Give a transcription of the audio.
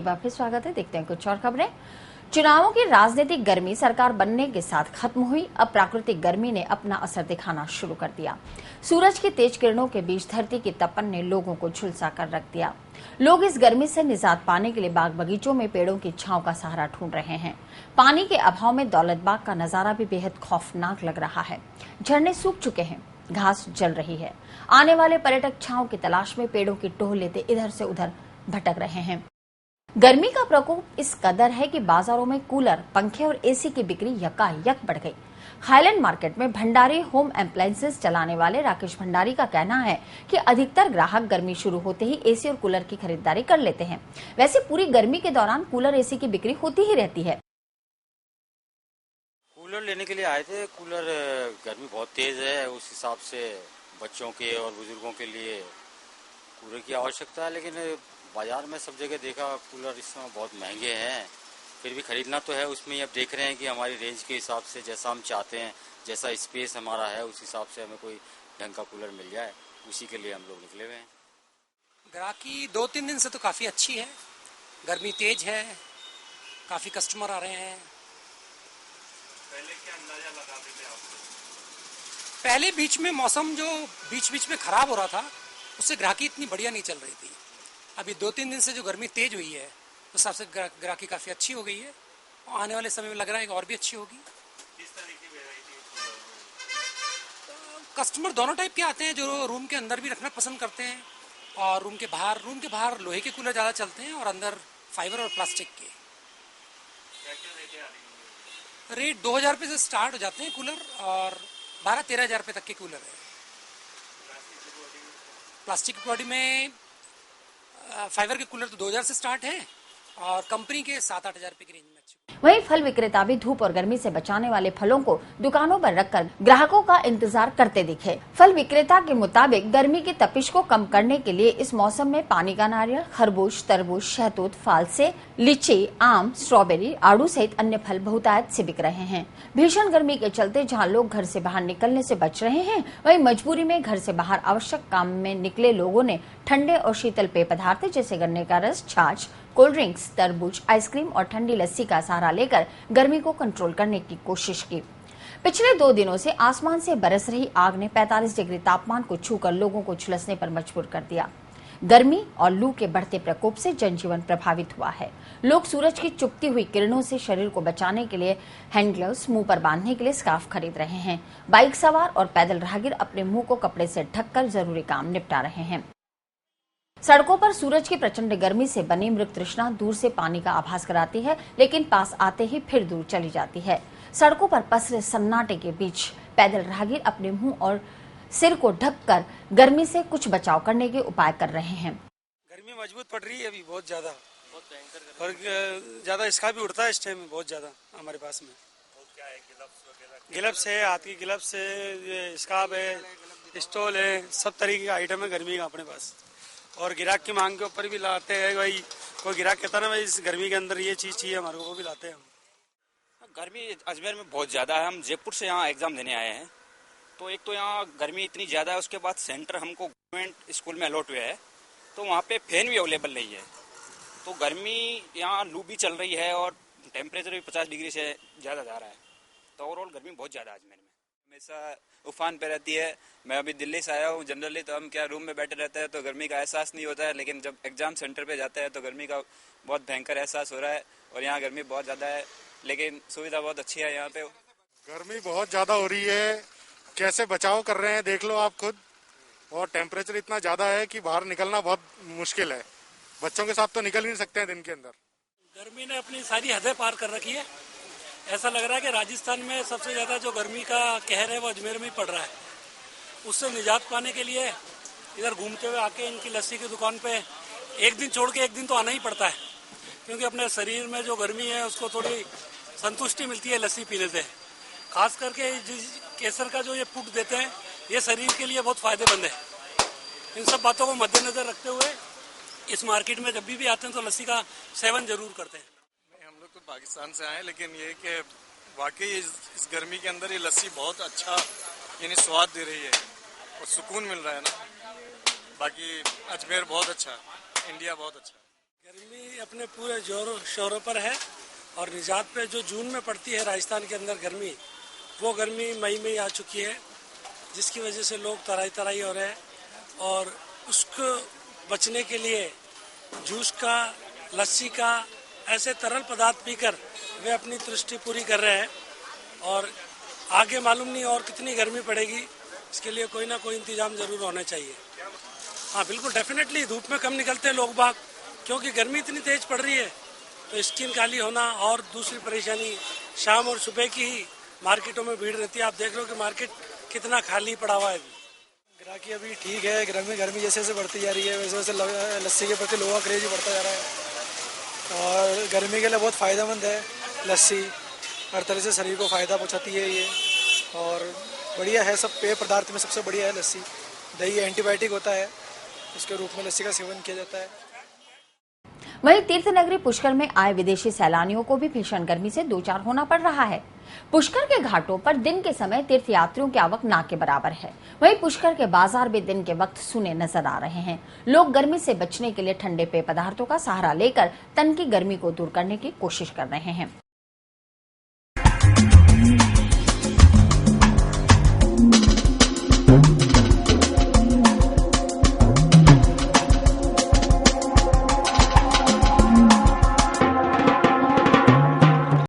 एक बार फिर स्वागत है। देखते हैं कुछ और खबरें। चुनावों की राजनीतिक गर्मी सरकार बनने के साथ खत्म हुई। अब प्राकृतिक गर्मी ने अपना असर दिखाना शुरू कर दिया। सूरज की तेज किरणों के बीच धरती की तपन ने लोगों को झुलसा कर रख दिया। लोग इस गर्मी से निजात पाने के लिए बाग बगीचों में पेड़ों की छांव का सहारा ढूंढ रहे हैं। पानी के अभाव में दौलत बाग का नजारा भी बेहद खौफनाक लग रहा है। झरने सूख चुके हैं, घास जल रही है। आने वाले पर्यटक छांव की तलाश में पेड़ों की टोह लेते इधर से उधर भटक रहे हैं। गर्मी का प्रकोप इस कदर है कि बाजारों में कूलर, पंखे और एसी की बिक्री यकायक बढ़ गई। हाईलैंड मार्केट में भंडारी होम अप्लायंसेस चलाने वाले राकेश भंडारी का कहना है कि अधिकतर ग्राहक गर्मी शुरू होते ही एसी और कूलर की खरीदारी कर लेते हैं। वैसे पूरी गर्मी के दौरान कूलर, एसी की बिक्री होती ही रहती है। कूलर लेने के लिए आए थे। कूलर, गर्मी बहुत तेज है, उस हिसाब से बच्चों के और बुजुर्गों के लिए कूलर की आवश्यकता है। लेकिन बाजार में सब जगह देखा कूलर इस समय बहुत महंगे हैं। फिर भी खरीदना तो है। उसमें ही अब देख रहे हैं कि हमारी रेंज के हिसाब से जैसा हम चाहते हैं, जैसा स्पेस हमारा है, उस हिसाब से हमें कोई ढंग का कूलर मिल जाए, उसी के लिए हम लोग निकले हुए हैं। ग्राहकी 2-3 दिन से तो काफ़ी अच्छी है। गर्मी तेज है, काफ़ी कस्टमर आ रहे हैं। पहले क्या अंदाजा लगाते थे आप? पहले बीच में मौसम जो बीच में खराब हो रहा था, उससे ग्राहकी इतनी बढ़िया नहीं चल रही थी। अभी 2-3 दिन से जो गर्मी तेज हुई है, उस हिसाब से ग्राहकी काफ़ी अच्छी हो गई है और आने वाले समय में लग रहा है कि और भी अच्छी होगी। किस तरह की वैरायटी? कस्टमर दोनों टाइप के आते हैं, जो रूम के अंदर भी रखना पसंद करते हैं और रूम के बाहर लोहे के कूलर ज़्यादा चलते हैं और अंदर फाइबर और प्लास्टिक के। क्या रेट आ रही है? रेट 2000 रुपये से स्टार्ट हो जाते हैं कूलर और 12-13 हज़ार रुपये तक के कूलर है। प्लास्टिक की बॉडी में फाइबर के कूलर तो 2000 से स्टार्ट है और कंपनी के 7-8 हज़ार रुपये की रेंज में अच्छे। वहीं फल विक्रेता भी धूप और गर्मी से बचाने वाले फलों को दुकानों पर रखकर ग्राहकों का इंतजार करते दिखे। फल विक्रेता के मुताबिक गर्मी की तपिश को कम करने के लिए इस मौसम में पानी का नारियल, खरबूज, तरबूज, शहतूत, फालसे, लीची, आम, स्ट्रॉबेरी, आड़ू सहित अन्य फल बहुतायत से बिक रहे हैं। भीषण गर्मी के चलते जहां लोग घर से बाहर निकलने से बच रहे हैं, वहीं मजबूरी में घर से बाहर आवश्यक काम में निकले लोगों ने ठंडे और शीतल पेय पदार्थ जैसे गन्ने का रस, छाछ, कोल्ड ड्रिंक्स, तरबूज, आइसक्रीम और ठंडी लस्सी का सहारा लेकर गर्मी को कंट्रोल करने की कोशिश की। पिछले 2 दिनों से आसमान से बरस रही आग ने 45 डिग्री तापमान को छूकर लोगों को झुलसने पर मजबूर कर दिया। गर्मी और लू के बढ़ते प्रकोप से जनजीवन प्रभावित हुआ है। लोग सूरज की चुभती हुई किरणों से शरीर को बचाने के लिए हैंड ग्लव्स, मुंह पर बांधने के लिए स्कार्फ खरीद रहे हैं। बाइक सवार और पैदल राहगीर अपने मुंह को कपड़े से ढककर जरूरी काम निपटा रहे हैं। सड़कों पर सूरज की प्रचंड गर्मी से बनी मृग तृष्णा दूर से पानी का आभास कराती है, लेकिन पास आते ही फिर दूर चली जाती है। सड़कों पर पसरे सन्नाटे के बीच पैदल राहगीर अपने मुंह और सिर को ढककर गर्मी से कुछ बचाव करने के उपाय कर रहे हैं। गर्मी मजबूत पड़ रही है अभी बहुत ज्यादा, और ज्यादा इसका भी उड़ता है इस टाइम बहुत ज्यादा हमारे पास में। क्या है? गिलप्स है, हाथ की गिलप्स है, स्कार्फ है, स्टोल है, सब तरीके का आइटम है गर्मी का अपने पास। और ग्राहक की मांग के ऊपर भी लाते हैं। भाई कोई ग्राहक कहता है ना भाई इस गर्मी के अंदर ये चीज चाहिए हमारे को, वो भी लाते हैं हम। गर्मी अजमेर में बहुत ज़्यादा है। हम जयपुर से यहाँ एग्ज़ाम देने आए हैं, तो एक तो यहाँ गर्मी इतनी ज़्यादा है, उसके बाद सेंटर हमको गवर्नमेंट स्कूल में अलॉट हुआ है, तो वहाँ पे फैन भी अवेलेबल नहीं है। तो गर्मी यहाँ लू भी चल रही है और टेम्परेचर भी 50 डिग्री से ज़्यादा जा रहा है। तो ओवरऑल गर्मी बहुत ज़्यादा अजमेर में हमेशा उफान पे रहती है। मैं अभी दिल्ली से आया हूँ। जनरली तो हम क्या रूम में बैठे रहते हैं तो गर्मी का एहसास नहीं होता है, लेकिन जब एग्जाम सेंटर पे जाते हैं तो गर्मी का बहुत भयंकर एहसास हो रहा है। और यहाँ गर्मी बहुत ज़्यादा है, लेकिन सुविधा बहुत अच्छी है यहाँ पे। गर्मी बहुत ज़्यादा हो रही है, कैसे बचाव कर रहे हैं देख लो आप खुद। और टेम्परेचर इतना ज़्यादा है कि बाहर निकलना बहुत मुश्किल है। बच्चों के साथ तो निकल ही नहीं सकते हैं दिन के अंदर। गर्मी ने अपनी सारी हदें पार कर रखी है। ऐसा लग रहा है कि राजस्थान में सबसे ज़्यादा जो गर्मी का कहर है वो अजमेर में ही पड़ रहा है। उससे निजात पाने के लिए इधर घूमते हुए आके इनकी लस्सी की दुकान पे एक दिन छोड़ के एक दिन तो आना ही पड़ता है, क्योंकि अपने शरीर में जो गर्मी है उसको थोड़ी संतुष्टि मिलती है लस्सी पीने से। खास करके केसर का जो ये पुट देते हैं, ये शरीर के लिए बहुत फायदेमंद है। इन सब बातों को मद्देनजर रखते हुए इस मार्केट में जब भी आते हैं तो लस्सी का सेवन जरूर करते हैं। हम लोग तो पाकिस्तान से आए, लेकिन ये कि वाकई इस गर्मी के अंदर ये लस्सी बहुत अच्छा यानी स्वाद दे रही है और सुकून मिल रहा है ना। बाकी अजमेर बहुत अच्छा, इंडिया बहुत अच्छा। गर्मी अब अपने पूरे जोरों शोरों पर है और निजात पे जो जून में पड़ती है राजस्थान के अंदर गर्मी, वो गर्मी मई में ही आ चुकी है, जिसकी वजह से लोग तराई हो रहे हैं और उसको बचने के लिए जूस का, लस्सी का, ऐसे तरल पदार्थ पीकर वे अपनी तृष्टि पूरी कर रहे हैं और आगे मालूम नहीं और कितनी गर्मी पड़ेगी, इसके लिए कोई ना कोई इंतजाम जरूर होना चाहिए। हाँ बिल्कुल, डेफिनेटली धूप में कम निकलते हैं लोग बाग, क्योंकि गर्मी इतनी तेज पड़ रही है तो स्किन काली होना और दूसरी परेशानी, शाम और सुबह की ही मार्केटों में भीड़ रहती है। आप देख लो कि मार्केट कितना खाली पड़ा हुआ है। ग्राहकी अभी ठीक है, गर्मी जैसे जैसे बढ़ती जा रही है वैसे वैसे लस्सी के प्रति लोगों का क्रेज भी बढ़ता जा रहा है और गर्मी के लिए बहुत फ़ायदेमंद है लस्सी, हर तरह से शरीर को फ़ायदा पहुंचाती है ये और बढ़िया है। सब पेय पदार्थ में सबसे बढ़िया है लस्सी। दही एंटीबायोटिक होता है, उसके रूप में लस्सी का सेवन किया जाता है। वहीं तीर्थ नगरी पुष्कर में आए विदेशी सैलानियों को भी भीषण गर्मी से दो चार होना पड़ रहा है। पुष्कर के घाटों पर दिन के समय तीर्थ यात्रियों की आवक ना के बराबर है। वहीं पुष्कर के बाजार भी दिन के वक्त सुने नजर आ रहे हैं। लोग गर्मी से बचने के लिए ठंडे पेय पदार्थों का सहारा लेकर तन की गर्मी को दूर करने की कोशिश कर रहे हैं।